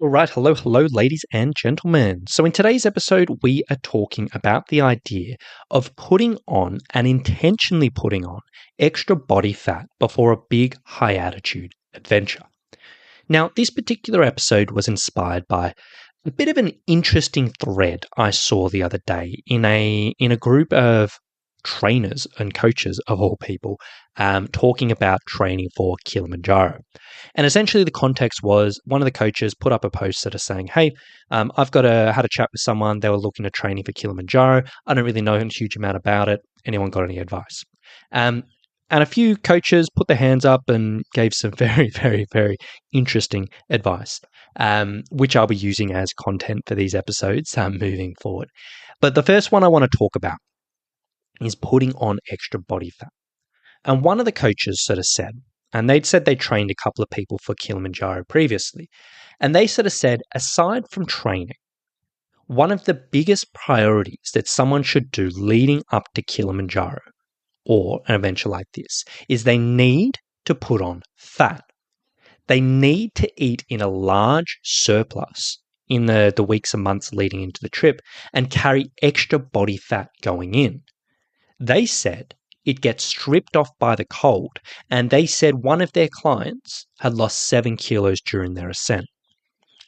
All right, hello, ladies and gentlemen. So, in today's episode, we are talking about the idea of putting on and intentionally putting on extra body fat before a big high attitude adventure. Now, this particular episode was inspired by a bit of an interesting thread I saw the other day in a group of trainers and coaches of all people talking about training for Kilimanjaro. And essentially, the context was one of the coaches put up a post that is saying, "Hey, had a chat with someone. They were looking at training for Kilimanjaro. I don't really know a huge amount about it. Anyone got any advice?" Um, and a few coaches put their hands up and gave some very, very, very interesting advice, which I'll be using as content for these episodes moving forward. But the first one I want to talk about is putting on extra body fat. And one of the coaches sort of said, and they'd said they trained a couple of people for Kilimanjaro previously, and they sort of said, aside from training, one of the biggest priorities that someone should do leading up to Kilimanjaro or an adventure like this is they need to put on fat. They need to eat in a large surplus in the weeks and months leading into the trip and carry extra body fat going in. They said it gets stripped off by the cold, and they said one of their clients had lost 7 kilos during their ascent.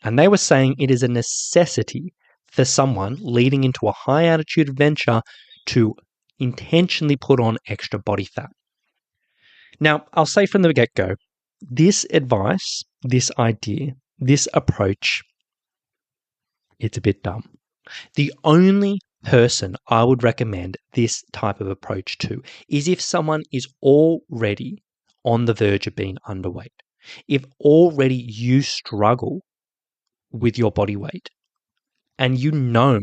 And they were saying it is a necessity for someone leading into a high altitude adventure to intentionally put on extra body fat. Now, I'll say from the get-go, this advice, this idea, this approach, it's a bit dumb. The only person I would recommend this type of approach to is if someone is already on the verge of being underweight. If already you struggle with your body weight and you know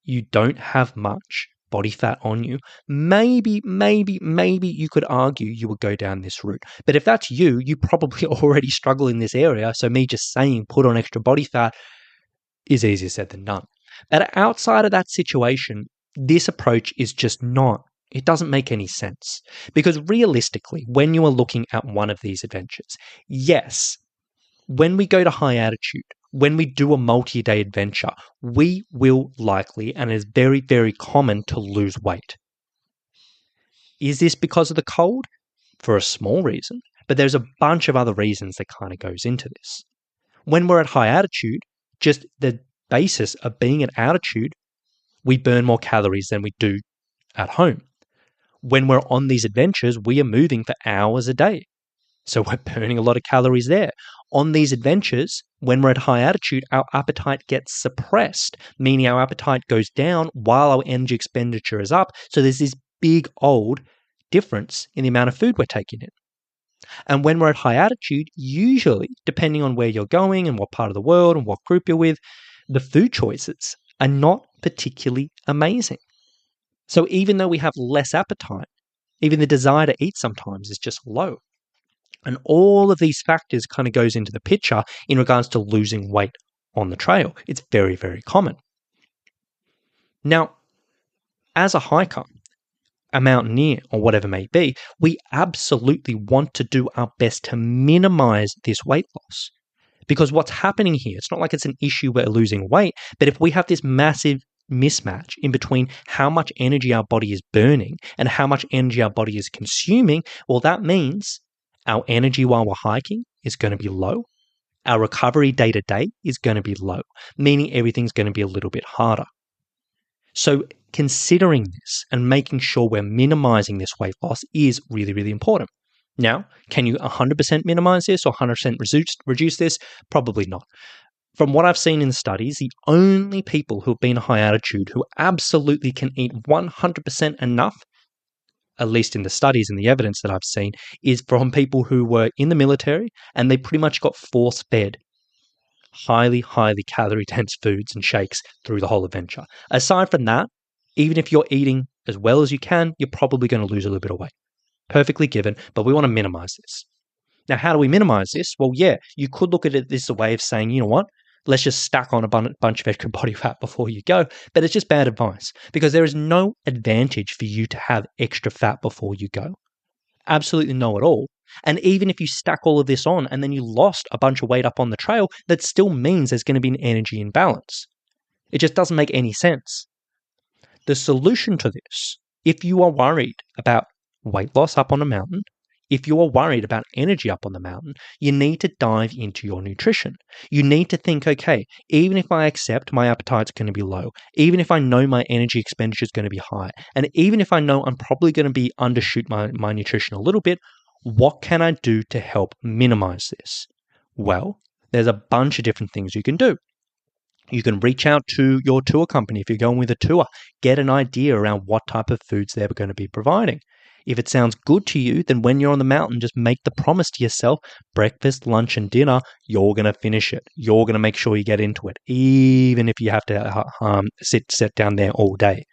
you don't have much body fat on you, maybe you could argue you would go down this route. But if that's you, you probably already struggle in this area. So me just saying put on extra body fat is easier said than done. But outside of that situation, this approach is just not, it doesn't make any sense. Because realistically, when you are looking at one of these adventures, yes, when we go to high altitude, when we do a multi-day adventure, we will likely, and it is very, very common to lose weight. Is this because of the cold? For a small reason, but there's a bunch of other reasons that kind of goes into this. When we're at high altitude, just the basis of being at altitude, we burn more calories than we do at home. When we're on these adventures, we are moving for hours a day. So we're burning a lot of calories there. On these adventures, when we're at high altitude, our appetite gets suppressed, meaning our appetite goes down while our energy expenditure is up. So there's this big old difference in the amount of food we're taking in. And when we're at high altitude, usually, depending on where you're going and what part of the world and what group you're with, the food choices are not particularly amazing. So even though we have less appetite, even the desire to eat sometimes is just low. And all of these factors kind of goes into the picture in regards to losing weight on the trail. It's very, very common. Now, as a hiker, a mountaineer, or whatever it may be, we absolutely want to do our best to minimize this weight loss. Because what's happening here, it's not like it's an issue we're losing weight, but if we have this massive mismatch in between how much energy our body is burning and how much energy our body is consuming, well, that means our energy while we're hiking is going to be low. Our recovery day to day is going to be low, meaning everything's going to be a little bit harder. So considering this and making sure we're minimizing this weight loss is really, really important. Now, can you 100% minimize this or 100% reduce this? Probably not. From what I've seen in studies, the only people who have been at high altitude who absolutely can eat 100% enough, at least in the studies and the evidence that I've seen, is from people who were in the military and they pretty much got force-fed highly, highly calorie-dense foods and shakes through the whole adventure. Aside from that, even if you're eating as well as you can, you're probably going to lose a little bit of weight. Perfectly given, but we want to minimize this. Now, how do we minimize this? Well, yeah, you could look at it this as a way of saying, you know what? Let's just stack on a bunch of extra body fat before you go. But it's just bad advice because there is no advantage for you to have extra fat before you go. Absolutely no at all. And even if you stack all of this on and then you lost a bunch of weight up on the trail, that still means there's going to be an energy imbalance. It just doesn't make any sense. The solution to this, if you are worried about weight loss up on a mountain, if you are worried about energy up on the mountain, you need to dive into your nutrition. You need to think, okay, even if I accept my appetite's going to be low, even if I know my energy expenditure is going to be high, and even if I know I'm probably going to be undershoot my nutrition a little bit, what can I do to help minimize this? Well, there's a bunch of different things you can do. You can reach out to your tour company if you're going with a tour, get an idea around what type of foods they're going to be providing. If it sounds good to you, then when you're on the mountain, just make the promise to yourself, breakfast, lunch, and dinner, you're going to finish it. You're going to make sure you get into it, even if you have to sit down there all day.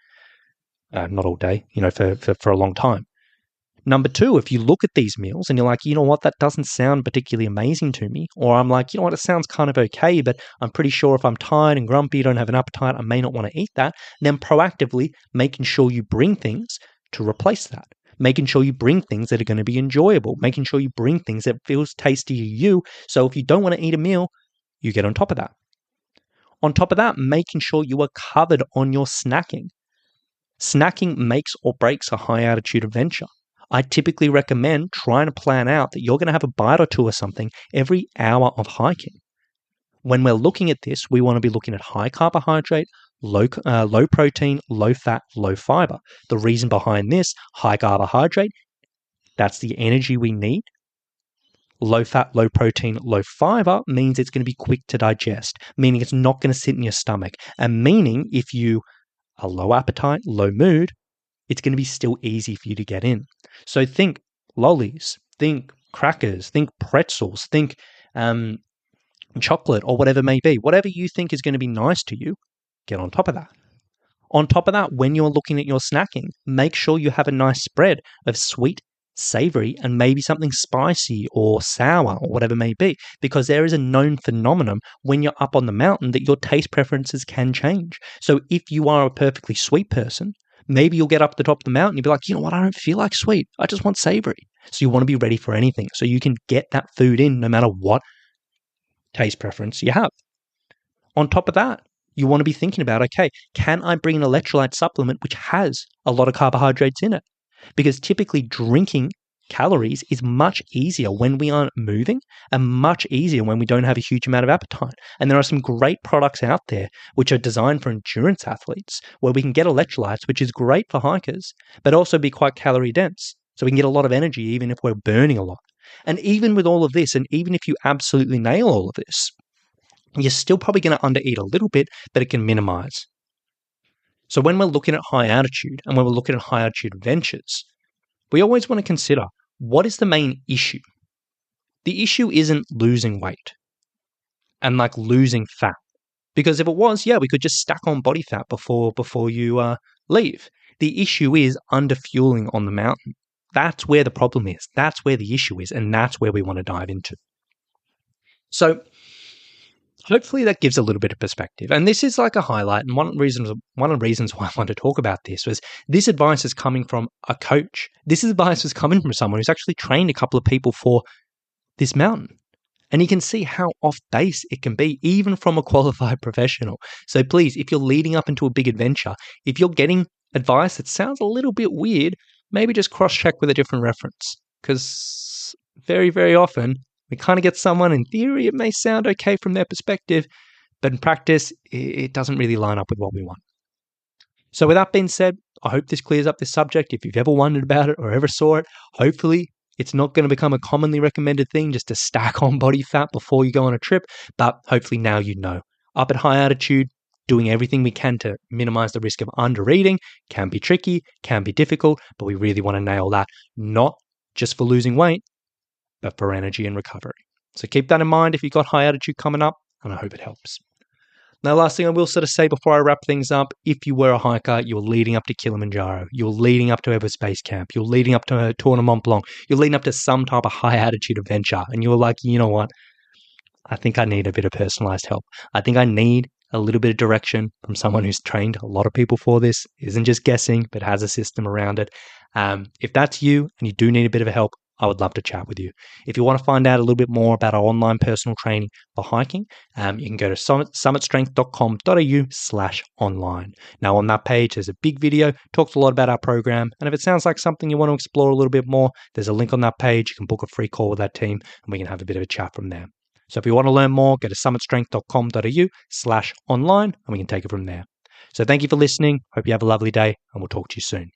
Not all day, for a long time. Number two, if you look at these meals and you're like, you know what, that doesn't sound particularly amazing to me, or I'm like, you know what, it sounds kind of okay, but I'm pretty sure if I'm tired and grumpy, don't have an appetite, I may not want to eat that, then proactively making sure you bring things to replace that. Making sure you bring things that are going to be enjoyable, making sure you bring things that feels tasty to you. So if you don't want to eat a meal, you get on top of that. On top of that, making sure you are covered on your snacking. Snacking makes or breaks a high altitude adventure. I typically recommend trying to plan out that you're going to have a bite or two of something every hour of hiking. When we're looking at this, we want to be looking at high carbohydrate, low protein, low fat, low fiber. The reason behind this, high carbohydrate, that's the energy we need. Low fat, low protein, low fiber means it's going to be quick to digest, meaning it's not going to sit in your stomach, and meaning if you are low appetite, low mood, it's going to be still easy for you to get in. So think lollies, think crackers, think pretzels, think chocolate or whatever it may be. Whatever you think is going to be nice to you, get on top of that. On top of that, when you're looking at your snacking, make sure you have a nice spread of sweet, savory, and maybe something spicy or sour or whatever it may be, because there is a known phenomenon when you're up on the mountain that your taste preferences can change. So if you are a perfectly sweet person, maybe you'll get up the top of the mountain and you'll be like, you know what, I don't feel like sweet. I just want savory. So you want to be ready for anything. So you can get that food in no matter what taste preference you have. On top of that, you want to be thinking about, okay, can I bring an electrolyte supplement which has a lot of carbohydrates in it? Because typically drinking calories is much easier when we aren't moving and much easier when we don't have a huge amount of appetite. And there are some great products out there which are designed for endurance athletes where we can get electrolytes, which is great for hikers, but also be quite calorie dense. So we can get a lot of energy even if we're burning a lot. And even with all of this, and even if you absolutely nail all of this, you're still probably going to undereat a little bit, but it can minimize. So when we're looking at high altitude and when we're looking at high altitude adventures, we always want to consider, what is the main issue? The issue isn't losing weight and like losing fat. Because if it was, yeah, we could just stack on body fat before you leave. The issue is underfueling on the mountain. That's where the problem is. That's where the issue is. And that's where we want to dive into. So hopefully that gives a little bit of perspective. And this is like a highlight. And one of the reasons why I want to talk about this was this advice is coming from a coach. This advice is coming from someone who's actually trained a couple of people for this mountain. And you can see how off base it can be, even from a qualified professional. So please, if you're leading up into a big adventure, if you're getting advice that sounds a little bit weird, maybe just cross-check with a different reference. Because very, very often, we kind of get someone, in theory, it may sound okay from their perspective, but in practice, it doesn't really line up with what we want. So with that being said, I hope this clears up this subject. If you've ever wondered about it or ever saw it, hopefully it's not going to become a commonly recommended thing just to stack on body fat before you go on a trip, but hopefully now you know. Up at high altitude, doing everything we can to minimize the risk of undereating can be tricky, can be difficult, but we really want to nail that, not just for losing weight, but for energy and recovery. So keep that in mind if you've got high altitude coming up, and I hope it helps. Now, last thing I will sort of say before I wrap things up, if you were a hiker, you're leading up to Kilimanjaro, you're leading up to Everest Base Camp, you're leading up to Tour de Mont Blanc, you're leading up to some type of high altitude adventure, and you're like, you know what, I think I need a bit of personalized help. I think I need a little bit of direction from someone who's trained a lot of people for this, isn't just guessing, but has a system around it. If that's you and you do need a bit of help, I would love to chat with you. If you want to find out a little bit more about our online personal training for hiking, you can go to summitstrength.com.au/online. Now, on that page, there's a big video, talks a lot about our program. And if it sounds like something you want to explore a little bit more, there's a link on that page. You can book a free call with that team and we can have a bit of a chat from there. So if you want to learn more, go to summitstrength.com.au/online and we can take it from there. So thank you for listening. Hope you have a lovely day and we'll talk to you soon.